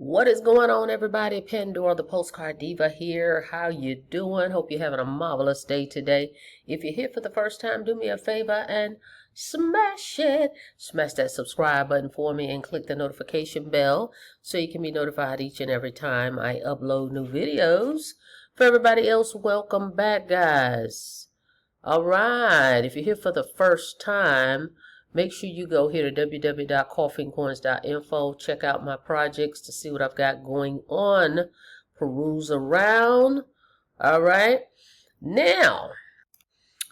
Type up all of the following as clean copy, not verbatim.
What is going on, everybody? Pandora, the Postcard Diva here. How you doing? Hope you're having a marvelous day today. If you're here for the first time, do me a favor and smash it. Smash that subscribe button for me and click the notification bell so you can be notified each and every time I upload new videos. For everybody else, welcome back, guys. All right. If you're here for the first time, make sure you go here to www.coffeeandcoins.info. Check out my projects to see what I've got going on. Peruse around. All right. Now,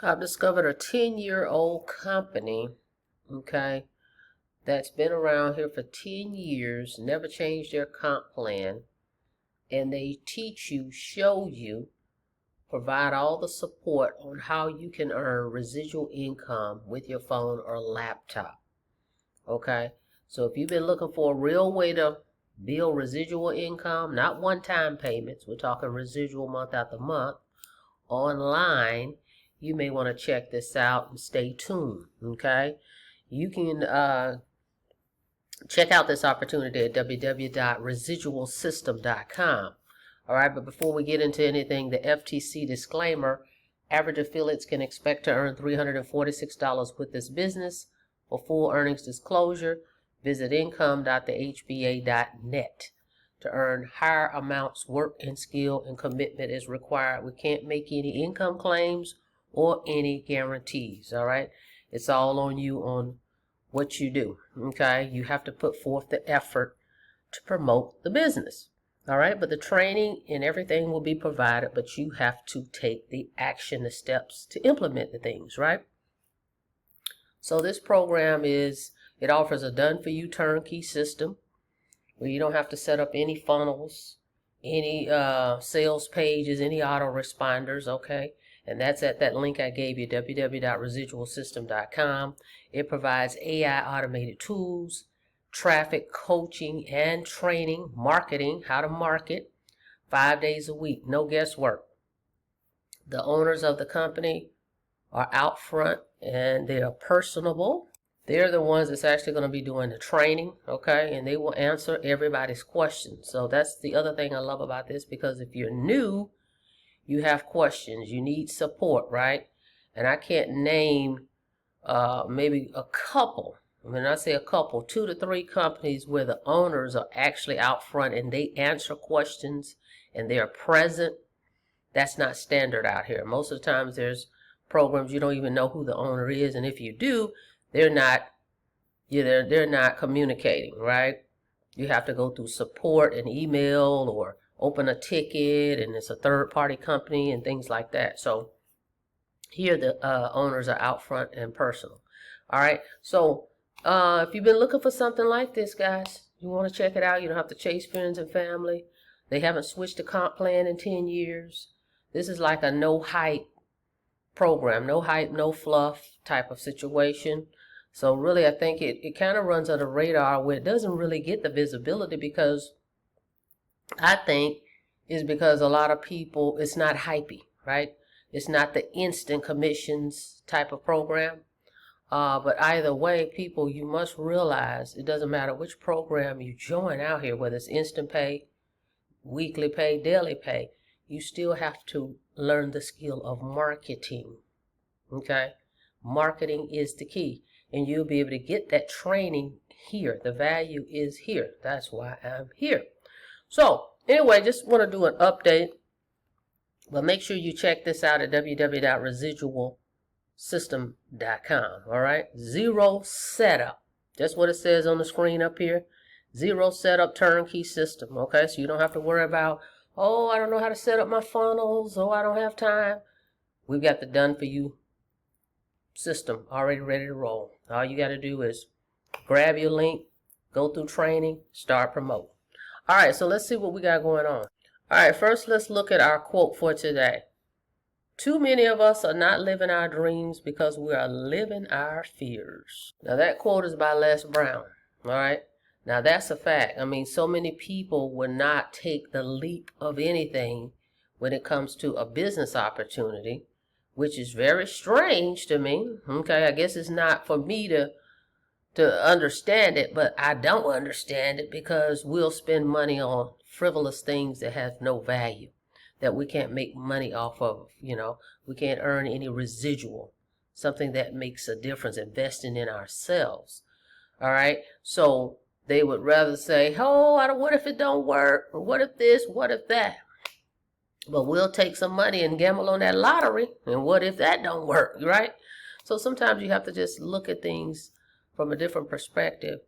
I've discovered a 10-year-old company, okay, that's been around here for 10 years, never changed their comp plan, and they teach you, show you, provide all the support on how you can earn residual income with your phone or laptop. Okay, so if you've been looking for a real way to build residual income, not one-time payments, we're talking residual month after month, online, you may want to check this out and stay tuned. Okay, you can check out this opportunity at www.residualsystem.com. All right, but before we get into anything, the FTC disclaimer: average affiliates can expect to earn $346 with this business. For full earnings disclosure, visit income.thehba.net. To earn higher amounts, work and skill and commitment is required. We can't make any income claims or any guarantees. All right, it's all on you on what you do. Okay, you have to put forth the effort to promote the business. All right, but the training and everything will be provided, but you have to take the action, the steps to implement the things, right? So this program it offers a done-for-you turnkey system where you don't have to set up any funnels, any sales pages, any autoresponders, okay? And that's at that link I gave you, www.residualsystem.com. It provides AI automated tools, traffic coaching and training, marketing, how to market, 5 days a week, no guesswork. The owners of the company are out front and they are personable. They're the ones that's actually going to be doing the training, okay? And they will answer everybody's questions. So that's the other thing I love about this, because if you're new, you have questions, you need support, right? And I can't name maybe a couple. When I say a couple, 2 to 3 companies where the owners are actually out front and they answer questions and they are present. That's not standard out here. Most of the times there's programs you don't even know who the owner is, and if you do, they're not communicating, right? You have to go through support and email or open a ticket, and it's a third-party company and things like that. So here the owners are out front and personal. All right, so if you've been looking for something like this, guys, you want to check it out. You don't have to chase friends and family. They haven't switched the comp plan in 10 years. This is like a no hype program, no hype, no fluff type of situation. So really, I think it kind of runs under the radar where it doesn't really get the visibility, because I think is because a lot of people, it's not hypey, right? It's not the instant commissions type of program. But either way, people, you must realize it doesn't matter which program you join out here, whether it's instant pay, weekly pay, daily pay, you still have to learn the skill of marketing, okay? Marketing is the key, and you'll be able to get that training here. The value is here. That's why I'm here. So anyway, just want to do an update, but make sure you check this out at www.residualsystem.com. All right, zero setup. That's what it says on the screen up here. Zero setup turnkey system. Okay, so you don't have to worry about, oh, I don't know how to set up my funnels. Oh, I don't have time. We've got the done for you system already ready to roll. All you got to do is grab your link, go through training, start promoting. All right, so let's see what we got going on. All right, first let's look at our quote for today. Too many of us are not living our dreams because we are living our fears. Now that quote is by Les Brown. All right, now that's a fact. I mean, so many people will not take the leap of anything when it comes to a business opportunity, which is very strange to me. Okay, I guess it's not for me to to understand it, but I don't understand it because we'll spend money on frivolous things that have no value, that we can't make money off of. We can't earn any residual, something that makes a difference, investing in ourselves. All right. So they would rather say, oh, what if it don't work? Or what if this? What if that? But we'll take some money and gamble on that lottery. And what if that don't work, right? So sometimes you have to just look at things from a different perspective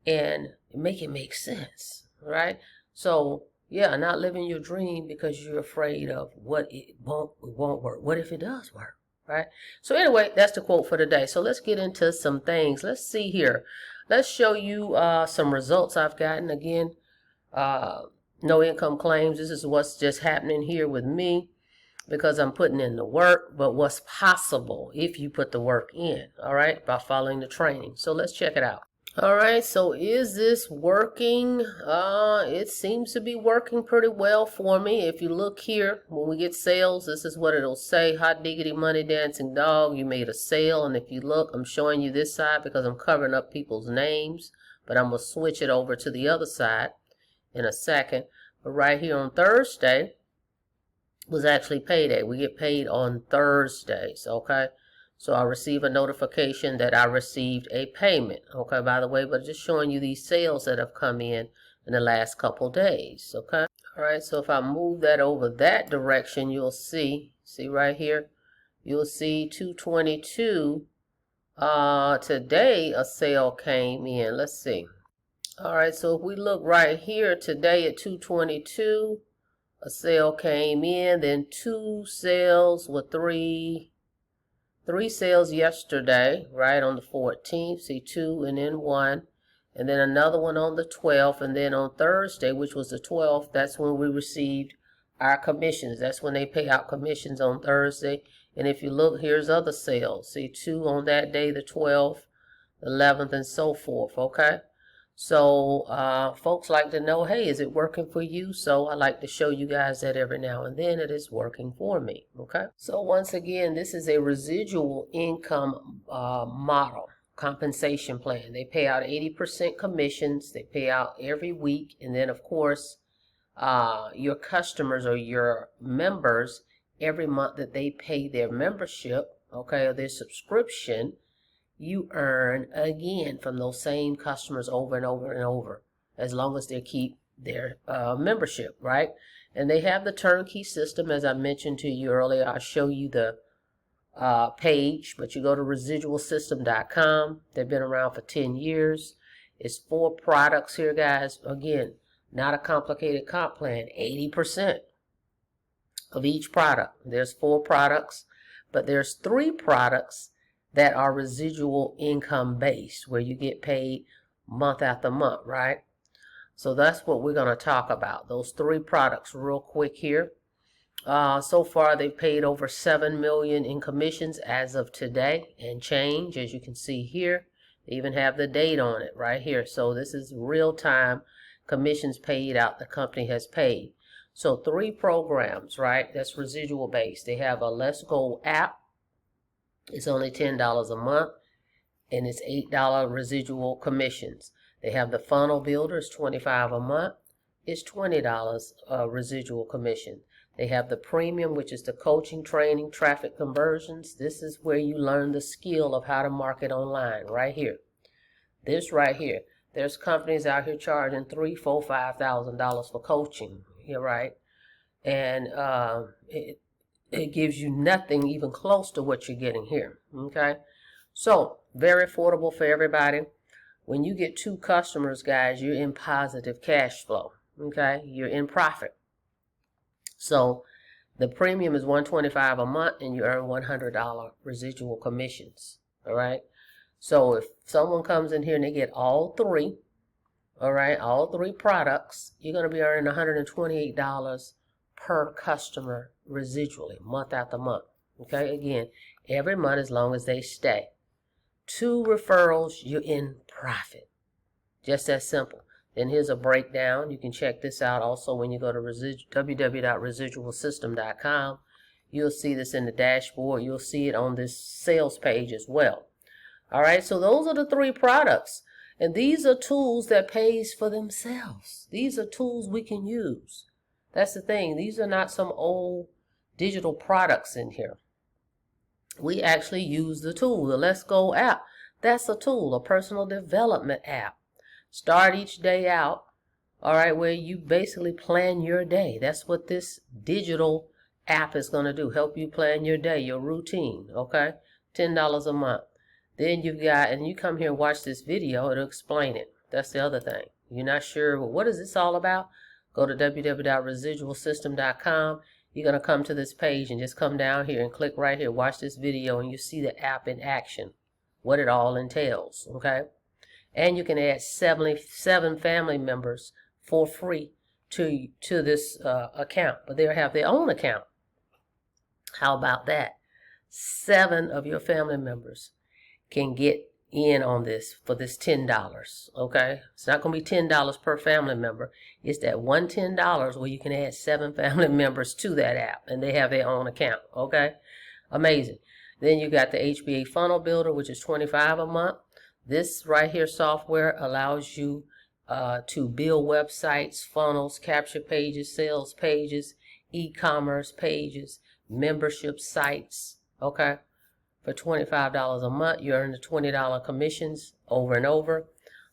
and make it make sense, right? So yeah, not living your dream because you're afraid of what it won't work. What if it does work, right? So anyway, that's the quote for today. So let's get into some things. Let's see here. Let's show you some results I've gotten. Again, no income claims. This is what's just happening here with me because I'm putting in the work, but what's possible if you put the work in, all right, by following the training. So let's check it out. All right, so is this working? It seems to be working pretty well for me. If you look here, when we get sales, this is what it'll say. Hot diggity money dancing dog, you made a sale. And if you look, I'm showing you this side because I'm covering up people's names, but I'm going to switch it over to the other side in a second. But right here on Thursday was actually payday. We get paid on Thursdays, okay? So I receive a notification that I received a payment, okay, by the way, but just showing you these sales that have come in the last couple days, okay? All right, so if I move that over that direction, you'll see right here, you'll see 222. Today a sale came in. Let's see. All right, so if we look right here today at 222, a sale came in, then two sales with three sales yesterday, right, on the 14th. See, two and then one, and then another one on the 12th, and then on Thursday, which was the 12th, that's when we received our commissions. That's when they pay out commissions on Thursday. And if you look, here's other sales. See, two on that day, the 12th, the 11th, and so forth, okay? So folks like to know, hey, is it working for you? So I like to show you guys that every now and then it is working for me, okay? So once again, this is a residual income model, compensation plan. They pay out 80% commissions. They pay out every week. And then, of course, your customers or your members, every month that they pay their membership, okay, or their subscription, you earn again from those same customers over and over and over, as long as they keep their membership, right? And they have the turnkey system, as I mentioned to you earlier. I'll show you the page, but you go to residualsystem.com. They've been around for 10 years. It's 4 products here, guys. Again, not a complicated comp plan. 80% of each product. There's 4 products, but there's 3 products that are residual income based, where you get paid month after month, right? So that's what we're going to talk about, those 3 products real quick here. So far they've paid over $7 million in commissions as of today and change, as you can see here. They even have the date on it right here. So this is real time commissions paid out the company has paid. So 3 programs, right? That's residual based. They have a Let's Go app. It's only $10 a month, and it's $8 residual commissions. They have the Funnel Builder, it's $25 a month. It's $20 residual commission. They have the Premium, which is the coaching, training, traffic conversions. This is where you learn the skill of how to market online, right here. This right here. There's companies out here charging $3,000, $4,000, $5,000 for coaching, here, right? And it gives you nothing even close to what you're getting here, okay? So, very affordable for everybody. When you get 2 customers, guys, you're in positive cash flow, okay? You're in profit. So, the premium is $125 a month, and you earn $100 residual commissions, all right? So, if someone comes in here and they get all 3, all right, all 3 products, you're going to be earning $128 per customer residually, month after month. Okay, again, every month as long as they stay. 2 referrals, you're in profit. Just that simple. Then here's a breakdown. You can check this out also when you go to www.residualsystem.com. You'll see this in the dashboard. You'll see it on this sales page as well. All right, so those are the 3 products. And these are tools that pays for themselves. These are tools we can use. That's the thing. These are not some old digital products in here. We actually use the tool. The Let's Go app, that's a tool, a personal development app. Start each day out, all right, where you basically plan your day. That's what this digital app is going to do, help you plan your day, your routine, okay? $10 a month. Then you've got, and you come here and watch this video, it'll explain it. That's the other thing. You're not sure, well, what is this all about? Go to www.residualsystem.com. You're going to come to this page and just come down here and click right here. Watch this video and you see the app in action, what it all entails, okay? And you can add 7 family members for free to this account. But they'll have their own account. How about that? 7 of your family members can get in on this for this $10, okay? It's not going to be $10 per family member. It's that one $10 where you can add 7 family members to that app, and they have their own account, okay? Amazing. Then you got the HBA Funnel Builder, which is $25 a month. This right here software allows you to build websites, funnels, capture pages, sales pages, e-commerce pages, membership sites, okay? For $25 a month, you earn the $20 commissions over and over,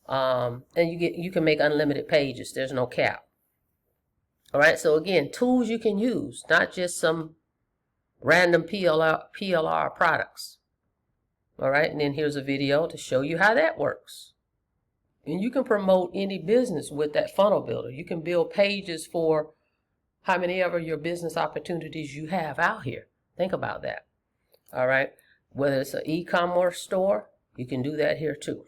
and you can make unlimited pages. There's no cap. All right. So again, tools you can use, not just some random PLR products. All right. And then here's a video to show you how that works. And you can promote any business with that funnel builder. You can build pages for how many ever your business opportunities you have out here. Think about that. All right. Whether it's an e-commerce store, you can do that here too.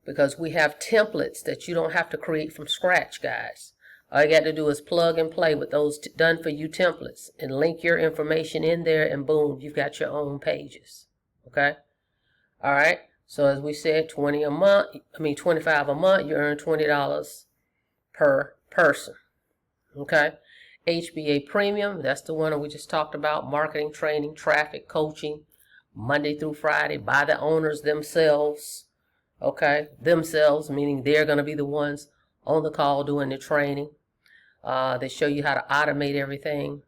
Because we have templates that you don't have to create from scratch, guys. All you got to do is plug and play with those done for you templates and link your information in there, and boom, you've got your own pages. Okay? All right. So as we said, $25 a month, you earn $20 per person. Okay? HBA Premium, that's the one that we just talked about. Marketing, training, traffic, coaching, Monday through Friday by the owners themselves. Okay, themselves, meaning they're going to be the ones on the call doing the training. They show you how to automate everything.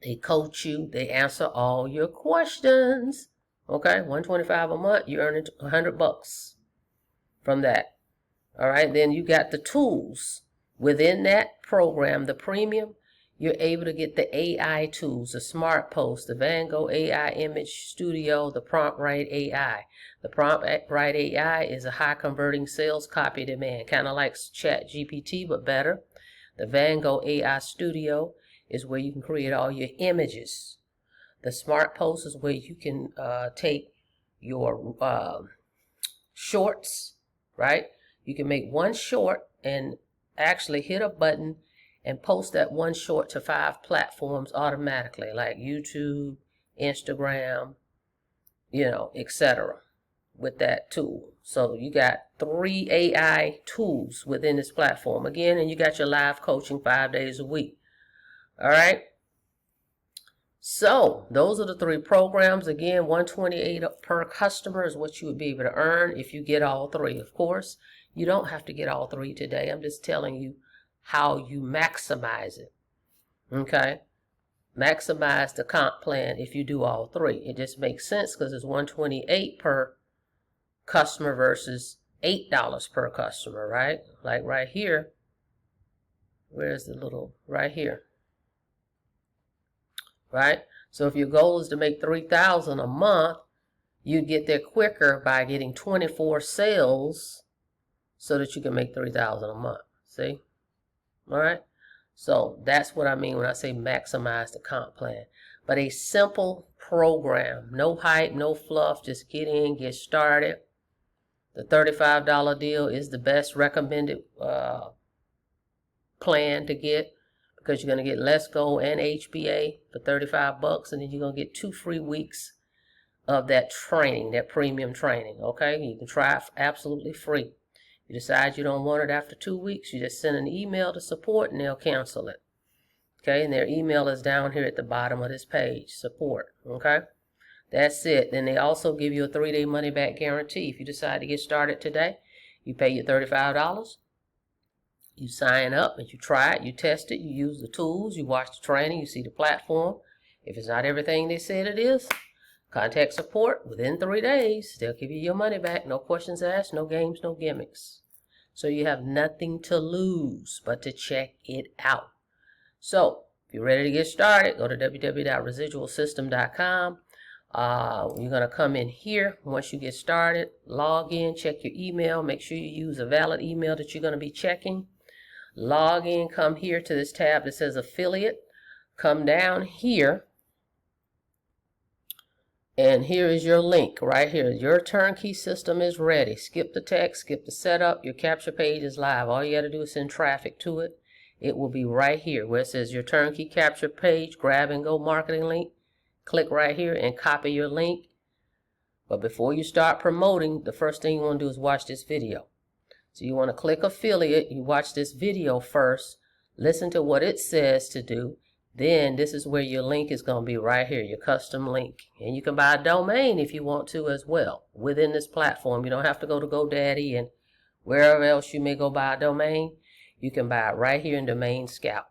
They coach you. They answer all your questions. Okay, $125 a month, you earn $100 from that. All right, then you got the tools. Within that program, the premium, you're able to get the AI tools, the Smart Post, the Van Gogh AI Image Studio, the Prompt Write AI. The Prompt Write AI is a high converting sales copy demand, kind of like Chat GPT, but better. The Van Gogh AI Studio is where you can create all your images. The Smart Post is where you can take your shorts, right? You can make one short and actually hit a button and post that one short to 5 platforms automatically, like YouTube, Instagram, etc. with that tool. So you got 3 AI tools within this platform. Again, and you got your live coaching 5 days a week. All right. So those are the 3 programs. Again, $128 per customer is what you would be able to earn if you get all 3. Of course, you don't have to get all 3 today. I'm just telling you how you maximize it. Okay? Maximize the comp plan if you do all 3. It just makes sense because it's $128 per customer versus $8 per customer, right? Like right here. Where's the little, right here. Right? So if your goal is to make $3,000 a month, you get there quicker by getting 24 sales so that you can make $3,000 a month. See? All right? So that's what I mean when I say maximize the comp plan. But a simple program, no hype, no fluff, just get in, get started. The $35 deal is the best recommended plan to get, because you're going to get Let's Go and HBA for $35, and then you're going to get 2 free weeks of that training, that premium training. Okay, you can try it absolutely free. You decide you don't want it after 2 weeks, you just send an email to support and they'll cancel it. Okay, and their email is down here at the bottom of this page, support. Okay, That's it. Then they also give you a 3-day money-back guarantee. If you decide to get started today, you pay your $35. You sign up and you try it, you test it, you use the tools, you watch the training, you see the platform. If it's not everything they said it is, contact support within 3 days. They'll give you your money back. No questions asked, no games, no gimmicks. So you have nothing to lose but to check it out. So if you're ready to get started, go to www.residualsystem.com. You're going to come in here. Once you get started, log in, check your email. Make sure you use a valid email that you're going to be checking. Log in, come here to this tab that says affiliate. Come down here. And here is your link right here. Your turnkey system is ready. Skip the text, skip the setup. Your capture page is live. All you got to do is send traffic to it. It will be right here where it says your turnkey capture page, grab and go marketing link. Click right here and copy your link. But before you start promoting, the first thing you want to do is watch this video. So you want to click affiliate. You watch this video first. Listen to what it says to do. Then this is where your link is going to be right here, your custom link. And you can buy a domain if you want to as well within this platform. You don't have to go to GoDaddy and wherever else you may go buy a domain. You can buy it right here in Domain Scout.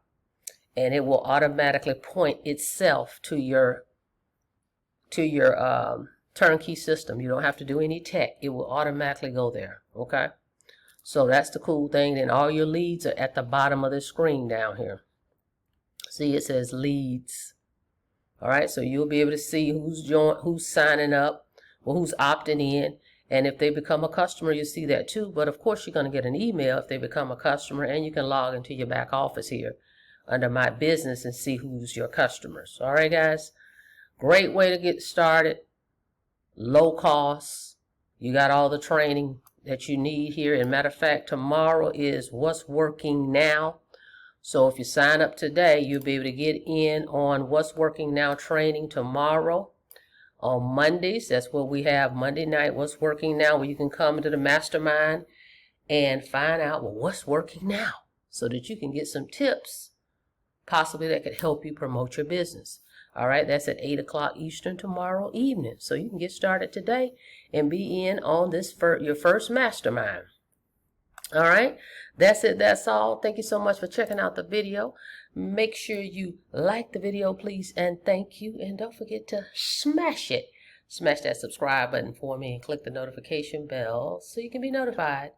And it will automatically point itself to your turnkey system. You don't have to do any tech. It will automatically go there. Okay? So that's the cool thing. Then all your leads are at the bottom of the screen down here. See, it says leads. All right, so you'll be able to see who's signing up, or who's opting in, and if they become a customer, you'll see that too. But of course, you're going to get an email if they become a customer, and you can log into your back office here under My Business and see who's your customers. All right, guys, great way to get started. Low cost. You got all the training that you need here. And matter of fact, tomorrow is What's Working Now. So if you sign up today, you'll be able to get in on What's Working Now training tomorrow. On Mondays, that's what we have Monday night, What's Working Now, where you can come into the mastermind and find out, well, what's working now, so that you can get some tips, possibly that could help you promote your business. All right, that's at 8 o'clock Eastern tomorrow evening. So you can get started today and be in on this your first mastermind. All right, that's it. That's all. Thank you so much for checking out the video. Make sure you like the video, please, and thank you. And don't forget to smash it. Smash that subscribe button for me and click the notification bell so you can be notified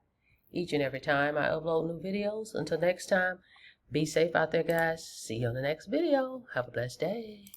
each and every time I upload new videos. Until next time, be safe out there, guys. See you on the next video. Have a blessed day.